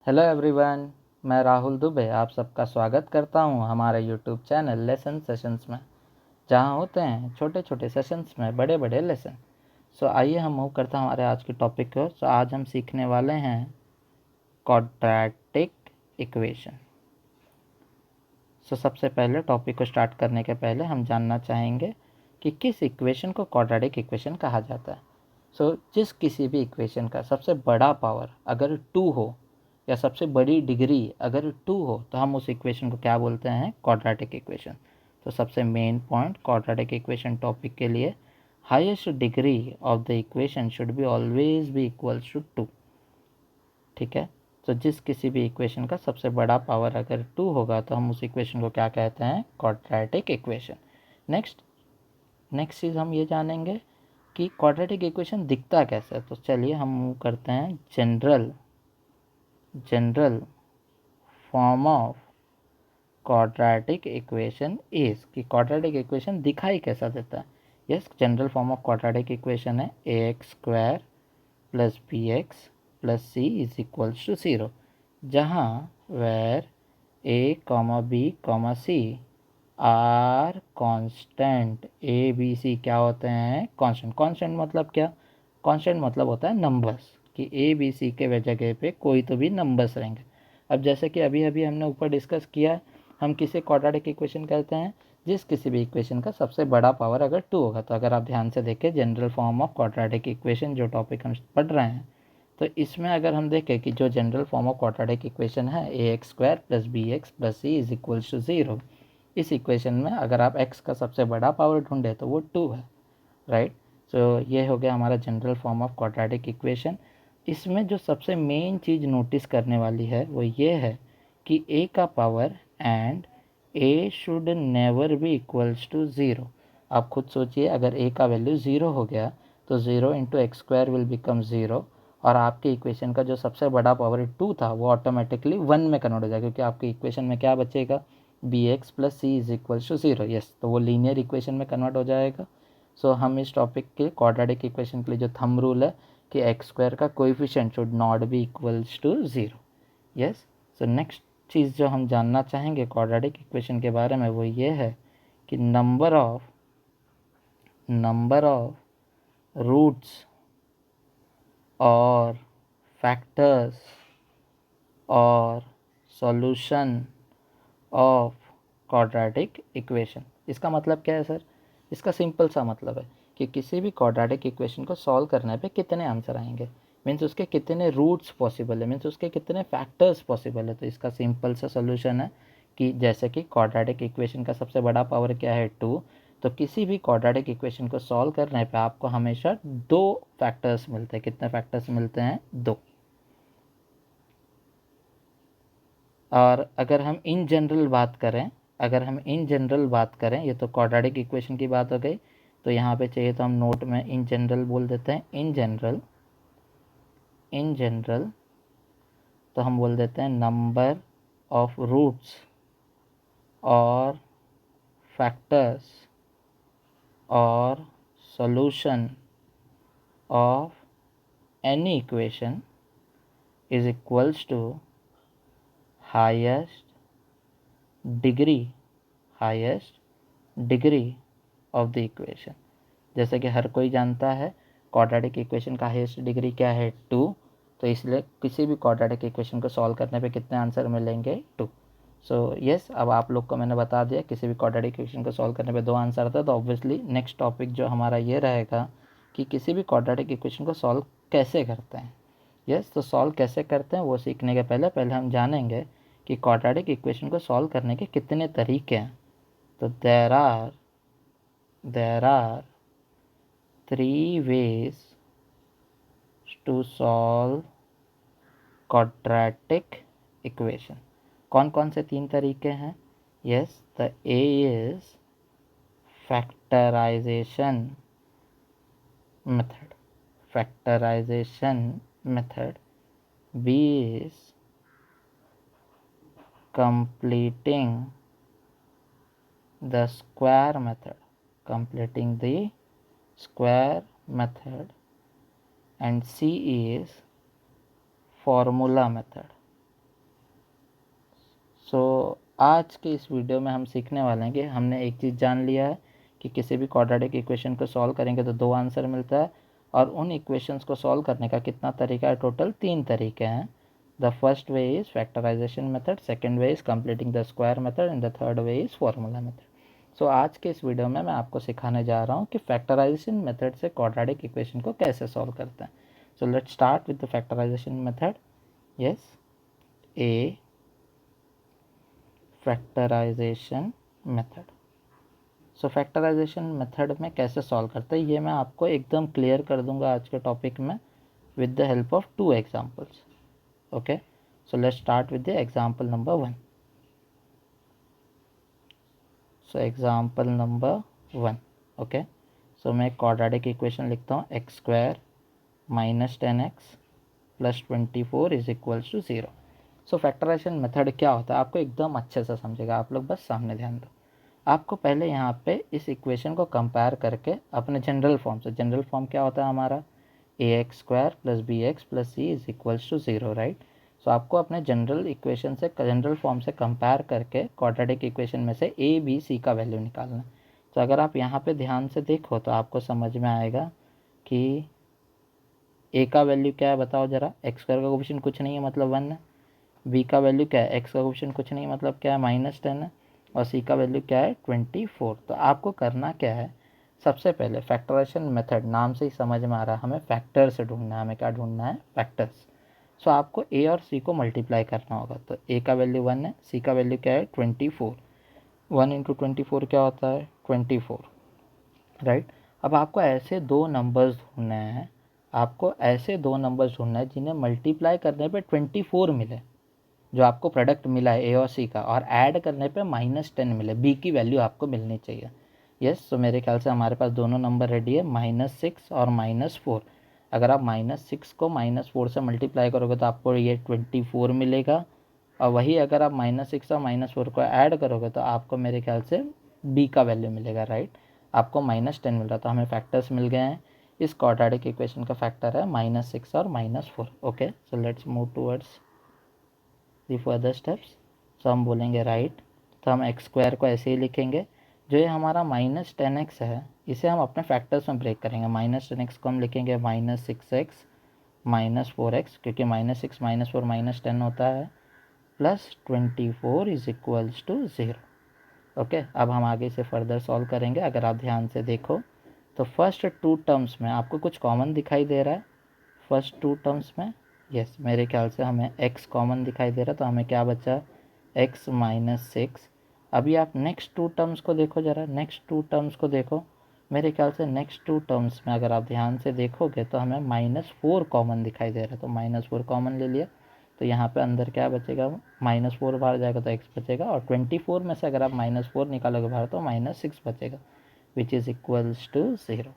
Hello everyone, मैं राहुल दुबे आप सबका स्वागत करता हूं हमारे यूट्यूब चैनल लेसन सेशंस में, जहां होते हैं छोटे छोटे सेशंस में बड़े बड़े लेसन। आइए हम मूव करते हैं हमारे आज के टॉपिक को। आज हम सीखने वाले हैं क्वाड्रेटिक इक्वेशन। सबसे पहले टॉपिक को स्टार्ट करने के पहले हम जानना चाहेंगे कि किस इक्वेशन को क्वाड्रेटिक इक्वेशन कहा जाता है। जिस किसी भी इक्वेशन का सबसे बड़ा पावर अगर 2 हो या सबसे बड़ी डिग्री अगर 2 हो तो हम उस इक्वेशन को क्या बोलते हैं? Quadratic equation. सबसे main point quadratic equation topic के लिए, highest degree of the equation should be always be equals to 2। ठीक है, जिस किसी भी इक्वेशन का सबसे बड़ा पावर अगर 2 होगा तो हम उस इक्वेशन को क्या कहते हैं? Quadratic equation. नेक्स्ट चीज़ हम ये जानेंगे कि क्वाड्रेटिक इक्वेशन दिखता कैसे है। चलिए हम मूव करते हैं general form of quadratic equation is, कि क्वाड्रेटिक इक्वेशन दिखाई कैसा देता है। Yes, general form of quadratic equation है ax² plus bx plus c is equals to 0, जहाँ where a, b, c are constant. A B C क्या होते हैं? कांस्टेंट मतलब क्या? कांस्टेंट मतलब होता है नंबर्स, कि ए बी सी के जगह पे कोई तो भी नंबर्स रहेंगे। अब जैसे कि अभी अभी हमने ऊपर डिस्कस किया, हम किसे क्वाड्रेटिक इक्वेशन कहते हैं? जिस किसी भी इक्वेशन का सबसे बड़ा पावर अगर 2 होगा। तो अगर आप ध्यान से देखें general form of quadratic equation जो टॉपिक हम पढ़ रहे हैं, तो इसमें अगर हम देखें कि जो general form of quadratic equation है ax² plus bx plus c is equals to 0, इस इक्वेशन में अगर आप x का सबसे बड़ा पावर ढूंढे तो वो 2 है, राइट। ये हो गया हमारा general form of quadratic equation. इसमें जो सबसे मेन चीज़ नोटिस करने वाली है वो ये है कि a का power and a should never be equals to 0। आप खुद सोचिए, अगर a का वैल्यू 0 हो गया तो 0 इंटू x² विल बिकम 0, और आपके इक्वेशन का जो सबसे बड़ा पावर 2 था वो ऑटोमेटिकली 1 में कन्वर्ट हो जाएगा, क्योंकि आपके इक्वेशन में क्या बचेगा? bx plus C is equals to 0। Yes, तो वो लीनियर इक्वेशन में कन्वर्ट हो जाएगा। हम इस टॉपिक के क्वाड्रेटिक इक्वेशन के लिए जो थंब रूल है कि x² का coefficient should not be equals to 0। Yes, next चीज़ जो हम जानना चाहेंगे क्वाड्रेटिक इक्वेशन के बारे में वो ये है कि नंबर ऑफ रूट्स और फैक्टर्स और सॉल्यूशन ऑफ क्वाड्रेटिक इक्वेशन। इसका मतलब क्या है सर? इसका सिंपल सा मतलब है कि किसी भी क्वाड्रेटिक इक्वेशन को सॉल्व करने पे कितने आंसर आएंगे, मीन्स उसके कितने रूट्स पॉसिबल है, मीन्स उसके कितने फैक्टर्स पॉसिबल है। तो इसका सिंपल सा सोल्यूशन है कि जैसे कि क्वाड्रेटिक इक्वेशन का सबसे बड़ा पावर क्या है? 2। तो किसी भी क्वाड्रेटिक इक्वेशन को सॉल्व करने पे आपको हमेशा 2 फैक्टर्स मिलते हैं। कितने फैक्टर्स मिलते हैं? 2। और अगर हम इन जनरल बात करें, ये तो क्वाड्रेटिक इक्वेशन की बात हो गई। तो यहाँ पे चाहिए तो हम नोट में इन जनरल बोल देते हैं। इन जनरल तो हम बोल देते हैं नंबर ऑफ रूट्स और फैक्टर्स और solution of any equation is equals to highest degree of the equation. जैसे कि हर कोई जानता है क्वाड्रेटिक इक्वेशन का हाईएस्ट डिग्री क्या है? 2। तो इसलिए किसी भी क्वाड्रेटिक इक्वेशन को सॉल्व करने पे कितने आंसर मिलेंगे? 2। यस, अब आप लोग को मैंने बता दिया किसी भी क्वाड्रेटिक इक्वेशन को सॉल्व करने पे 2 आंसर आता है। तो ऑब्वियसली नेक्स्ट टॉपिक जो हमारा ये रहेगा कि किसी भी क्वाड्रेटिक इक्वेशन को सॉल्व कैसे करते हैं। यस, तो सॉल्व कैसे करते हैं वो सीखने के पहले हम जानेंगे कि क्वाड्रेटिक इक्वेशन को सॉल्व करने के कितने तरीके हैं। तो there are 3 ways to solve quadratic equation। कौन कौन से 3 तरीके हैं? Yes, the A is factorization method, B is completing the square method, and C is formula method। आज के इस वीडियो में हम सीखने वाले हैं कि हमने एक चीज़ जान लिया है कि किसी भी क्वाड्रेटिक इक्वेशन को सॉल्व करेंगे तो 2 आंसर मिलता है, और उन इक्वेशंस को सॉल्व करने का कितना तरीका है, टोटल 3 तरीके हैं। The first way is factorization method, second way is completing the square method and the third way is formula method. आज के इस वीडियो में मैं आपको सिखाने जा रहा हूँ कि फैक्टराइजेशन मेथड से क्वाड्रेटिक इक्वेशन को कैसे सॉल्व करते हैं। Let's start with the factorization method. Yes, A factorization method. Factorization method में कैसे सॉल्व करते हैं ये मैं आपको एकदम क्लियर कर दूंगा आज के टॉपिक में with the help of 2 examples. Okay, so let's start with the example number 1। Example number 1। Okay, मैं एक क्वाड्रेटिक इक्वेशन लिखता हूँ, x square minus 10x plus 24 is equals to 0। Factorization method क्या होता है आपको एकदम अच्छे से समझेगा, आप लोग बस सामने ध्यान दो। आपको पहले यहाँ पे इस इक्वेशन को कंपेयर करके अपने जनरल फॉर्म से, जनरल फॉर्म क्या होता है हमारा, ax square plus B x plus C is equals to 0, right. आपको अपने जनरल इक्वेशन से, जनरल फॉर्म से कंपेयर करके क्वाड्रेटिक इक्वेशन में से a b c का वैल्यू निकालना है। अगर आप यहाँ पे ध्यान से देखो तो आपको समझ में आएगा कि a का वैल्यू क्या है, बताओ ज़रा। एक्स स्क्वायर का कोएफिशिएंट कुछ नहीं है मतलब 1 है, b का वैल्यू क्या है, x का कोएफिशिएंट कुछ नहीं मतलब क्या है, -10 है, और c का वैल्यू क्या है, 24। तो आपको करना क्या है, सबसे पहले फैक्टराइजेशन मेथड नाम से ही समझ में आ रहा है, हमें फैक्टर से ढूंढना है, हमें क्या ढूंढना है, फैक्टर्स। आपको a और c को मल्टीप्लाई करना होगा। तो a का वैल्यू 1 है, c का वैल्यू क्या है, 24। 1 इंटू 24 क्या होता है, 24, राइट। अब आपको ऐसे दो नंबर्स ढूंढने हैं, आपको ऐसे दो नंबर्स ढूंढना है जिन्हें मल्टीप्लाई करने पे 24 मिले, जो आपको प्रोडक्ट मिला है ए और सी का, और ऐड करने पे -10 मिले, बी की वैल्यू आपको मिलनी चाहिए। यस, तो मेरे ख्याल से हमारे पास दोनों नंबर रेडी है, -6 और -4। अगर आप -6 को -4 से मल्टीप्लाई करोगे तो आपको ये 24 मिलेगा, और वही अगर आप -6 और -4 को ऐड करोगे तो आपको मेरे ख्याल से बी का वैल्यू मिलेगा, राइट। आपको -10 मिल रहा, तो हमें फैक्टर्स मिल गए हैं। इस क्वाड्रेटिक इक्वेशन का फैक्टर है -6 और -4। Okay, so let's move towards the further steps. हम बोलेंगे राइट, तो हम एक्स स्क्वायर को ऐसे ही लिखेंगे। जो ये हमारा -10x है इसे हम अपने फैक्टर्स में ब्रेक करेंगे। -10x को हम लिखेंगे -6x -4x, क्योंकि -6 -4 -10 होता है, plus 24 is equals to 0। Okay, अब हम आगे से फर्दर सॉल्व करेंगे। अगर आप ध्यान से देखो तो फर्स्ट 2 टर्म्स में आपको कुछ कॉमन दिखाई दे रहा है। फर्स्ट 2 टर्म्स में यस, मेरे ख्याल से हमें x कॉमन दिखाई दे रहा है, तो हमें क्या बचा, x -6। अभी आप नेक्स्ट 2 टर्म्स को देखो ज़रा, नेक्स्ट 2 टर्म्स को देखो। मेरे ख्याल से नेक्स्ट 2 टर्म्स में अगर आप ध्यान से देखोगे तो हमें -4 कॉमन दिखाई दे रहा है, तो -4 कॉमन ले लिया। तो यहाँ पे अंदर क्या बचेगा, -4 बाहर जाएगा तो x बचेगा, और 24 में से अगर आप -4 निकालोगे बाहर तो -6 बचेगा, विच इज़ इक्वल्स टू 0।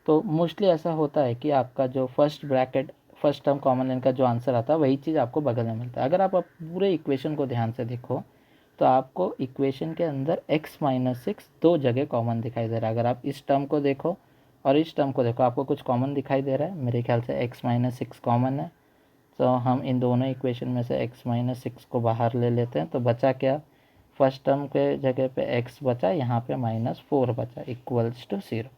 तो मोस्टली ऐसा होता है कि आपका जो first bracket, first term common लेने का जो आंसर आता है वही चीज़ आपको बगल में मिलता है। अगर आप पूरे इक्वेशन को ध्यान से देखो तो आपको इक्वेशन के अंदर x -6 दो जगह कॉमन दिखाई दे रहा है। अगर आप इस टर्म को देखो और इस टर्म को देखो, आपको कुछ कॉमन दिखाई दे रहा है। मेरे ख्याल से x -6 कॉमन है, तो हम इन दोनों इक्वेशन में से x -6 को बाहर ले लेते हैं। तो बचा क्या, फर्स्ट टर्म के जगह पे x बचा, यहाँ पे -4 बचा, इक्वल्स टू 0।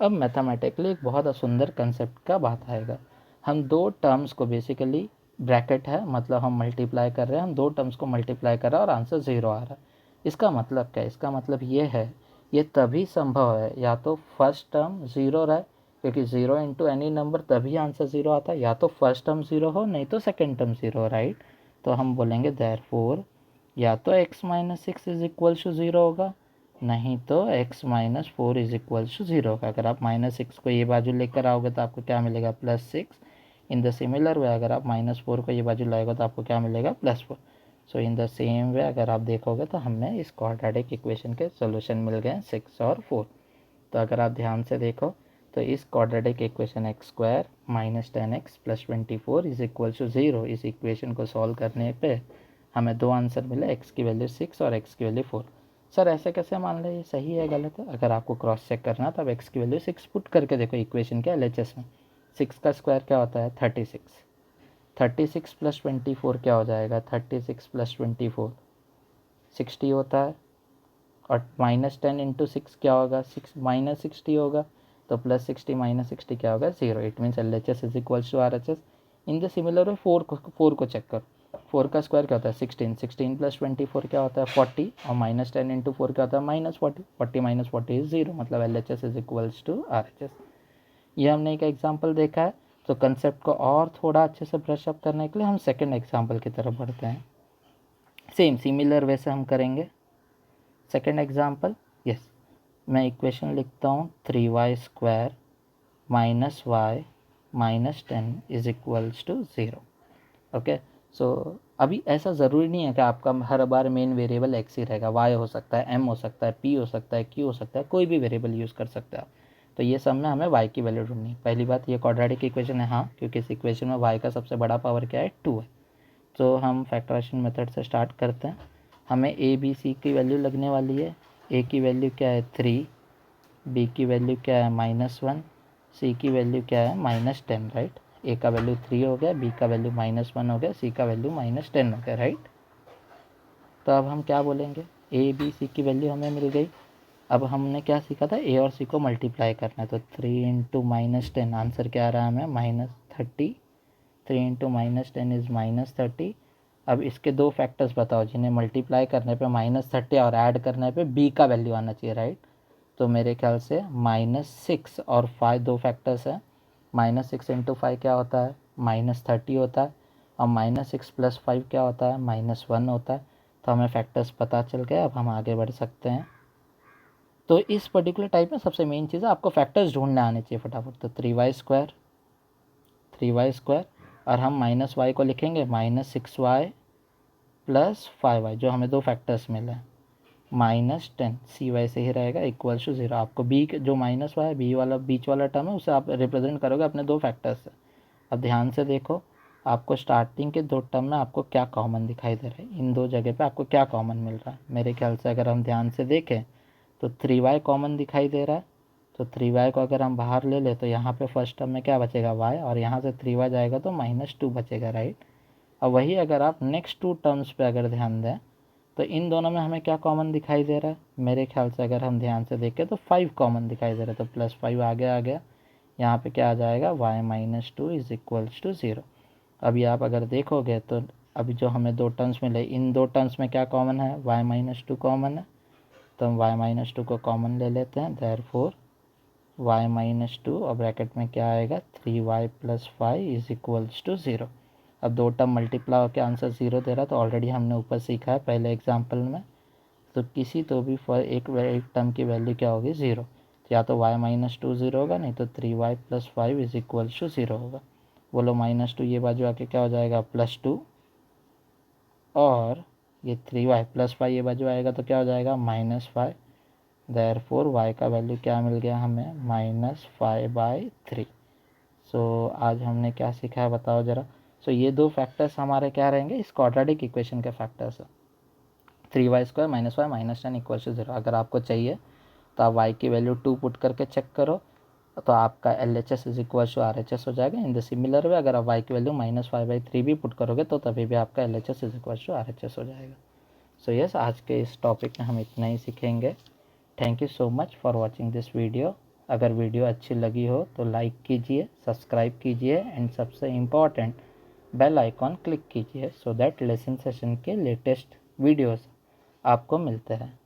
अब मैथमेटिकली एक बहुत सुंदर कंसेप्ट का बात आएगा। हम दो टर्म्स को बेसिकली, ब्रैकेट है मतलब हम मल्टीप्लाई कर रहे हैं, हम दो टर्म्स को मल्टीप्लाई कर रहे हैं और आंसर 0 आ रहा है। इसका मतलब क्या है, इसका मतलब ये है, ये तभी संभव है या तो फर्स्ट टर्म 0 रहे, क्योंकि 0 इंटू एनी नंबर तभी आंसर 0 आता है, या तो फर्स्ट टर्म 0 हो नहीं तो सेकेंड टर्म 0, राइट। तो हम बोलेंगे देयरफॉर या तो x -6 इज इक्वल टू 0 होगा, नहीं तो x -4 इज इक्वल्स टू 0 होगा। अगर आप -6 को ये बाजू लेकर आओगे तो आपको क्या मिलेगा, +6। इन द सिमिलर वे अगर आप -4 को ये बाजू लाएगा तो आपको क्या मिलेगा, +4। सो इन द सेम वे अगर आप देखोगे तो हमें इस क्वाड्रेटिक इक्वेशन के सोल्यूशन मिल गए 6 और 4। तो अगर आप ध्यान से देखो तो इस quadratic equation x square -10x plus 24 is equal to 0, इस इक्वेशन को सॉल्व करने पे हमें दो आंसर मिले, x की वैल्यू 6 और x की वैल्यू 4। सर ऐसे कैसे मान लें, ये सही है गलत है? अगर आपको क्रॉस चेक करना तो अब x की वैल्यू 6 पुट करके देखो इक्वेशन के LHS में। 6 का स्क्वायर क्या होता है, 36। 36 प्लस 24 क्या हो जाएगा, 36 प्लस 24 60 होता है, और -10 इंटू 6 क्या होगा, 6 -60 होगा, तो +60 -60 क्या होगा, 0। It means LHS is equals to RHS। In the similar way 4 को चेक करो, 4 का स्क्वायर क्या होता है, 16, 16 + 24 क्या होता है, 40, और -10 इंटू 4 क्या होता है, -40, 40 - 40 इज 0, मतलब LHS is equals to RHS। ये हमने एक एग्जाम्पल देखा है। तो कंसेप्ट को और थोड़ा अच्छे से ब्रश अप करने के लिए हम सेकेंड एग्जाम्पल की तरफ बढ़ते हैं। सेम सिमिलर वे से हम करेंगे सेकेंड एग्जाम्पल। यस, मैं इक्वेशन लिखता हूँ 3y² - y -10 is equals to 0। Okay, so अभी ऐसा ज़रूरी नहीं है कि आपका हर बार मेन वेरिएबल x ही रहेगा, y हो सकता है, m हो सकता है, p हो सकता है, q हो सकता है, कोई भी वेरिएबल यूज़ कर सकते हैं आप। तो ये सब में हमें y की वैल्यू ढूंढनी है। पहली बात, ये क्वाड्रेटिक इक्वेशन है, हाँ, क्योंकि इस इक्वेशन में y का सबसे बड़ा पावर क्या है, 2 है। तो हम फैक्टराइजेशन मेथड से स्टार्ट करते हैं। हमें a b c की वैल्यू लगने वाली है। a की वैल्यू क्या है, 3, b की वैल्यू क्या है, -1, c की वैल्यू क्या है, -10, राइट। a का वैल्यू 3 हो गया, b का वैल्यू -1 हो गया, c का वैल्यू -10 हो गया, राइट। तो अब हम क्या बोलेंगे, a b c की वैल्यू हमें मिल गई। अब हमने क्या सीखा था, a और c को मल्टीप्लाई करना है, तो 3 × -10, आंसर क्या आ रहा है हमें, -30। 3 × -10 इज़ -30। अब इसके दो फैक्टर्स बताओ जिन्हें मल्टीप्लाई करने पे -30 और ऐड करने पे b का वैल्यू आना चाहिए, राइट। तो मेरे ख्याल से -6 और 5 दो फैक्टर्स हैं। -6 × 5 क्या होता है, -30 होता है, और -6 + 5 क्या होता है, -1 होता है। तो हमें फैक्टर्स पता चल गए, अब हम आगे बढ़ सकते हैं। तो इस पर्टिकुलर टाइप में सबसे मेन चीज़ है आपको फैक्टर्स ढूंढने आने चाहिए फटाफट। तो 3y² और हम -y को लिखेंगे -6y + 5y, जो हमें दो फैक्टर्स मिले हैं, -10, cy से ही रहेगा, इक्वल्स टू 0। आपको b जो -y है, b वाला बीच वाला टर्म है, उसे आप रिप्रेजेंट करोगे अपने दो फैक्टर्स से। अब ध्यान से देखो, आपको स्टार्टिंग के दो टर्म में आपको क्या कॉमन दिखाई दे रहा है, इन दो जगह पे आपको क्या कॉमन मिल रहा है। मेरे ख्याल से अगर हम ध्यान से देखें तो 3y कॉमन दिखाई दे रहा है। तो 3y को अगर हम बाहर ले ले तो यहाँ पे फर्स्ट टर्म में क्या बचेगा, y, और यहाँ से 3y जाएगा तो -2 बचेगा, राइट। अब वही अगर आप नेक्स्ट टू टर्म्स पे अगर ध्यान दें तो इन दोनों में हमें क्या कॉमन दिखाई दे रहा है, मेरे ख्याल से अगर हम ध्यान से देखें तो 5 कॉमन दिखाई दे रहा है। तो +5 आगे आ गया, यहाँ पे क्या आ जाएगा, y - 2 इज इक्वल्स टू 0। अभी आप अगर देखोगे तो अभी जो हमें दो टर्म्स मिले, इन दो टर्म्स में क्या कॉमन है, y - 2 कॉमन है। तो हम y - 2 को कॉमन ले लेते हैं, देयरफॉर y - 2 और ब्रैकेट में क्या आएगा, 3y + 5 इज इक्वल्स टू 0। अब दो टर्म मल्टीप्लाई होकर आंसर 0 दे रहा, तो ऑलरेडी हमने ऊपर सीखा है पहले एग्जाम्पल में। तो किसी तो भी एक टर्म की वैल्यू क्या होगी, 0। या तो y - 2 0 होगा, नहीं तो 3y + 5 इज इक्वल्स टू 0 होगा। बोलो -2 ये बाजू आके क्या हो जाएगा, +2, और ये 3y + 5 ये बाजू आएगा तो क्या हो जाएगा, -5। देयरफॉर y का वैल्यू क्या मिल गया हमें, -5/3। सो आज हमने क्या सीखा है बताओ ज़रा। सो ये दो फैक्टर्स हमारे क्या रहेंगे, इस क्वाड्रेटिक इक्वेशन के फैक्टर्स है। 3y² - y -10 equals to 0। अगर आपको चाहिए तो आप y की वैल्यू 2 पुट करके चेक करो, तो आपका LHS is equals to RHS हो जाएगा। इन द सिमिलर वे अगर आप y की वैल्यू -5/3 भी पुट करोगे तो तभी भी आपका LHS is equals to RHS हो जाएगा। सो यस, आज के इस टॉपिक में हम इतना ही सीखेंगे। Thank you so much for watching this video. अगर वीडियो अच्छी लगी हो तो लाइक कीजिए, सब्सक्राइब कीजिए, एंड सबसे इम्पॉर्टेंट बेल आइकॉन क्लिक कीजिए, सो दैट लेसन सेशन के लेटेस्ट वीडियोस आपको मिलते हैं।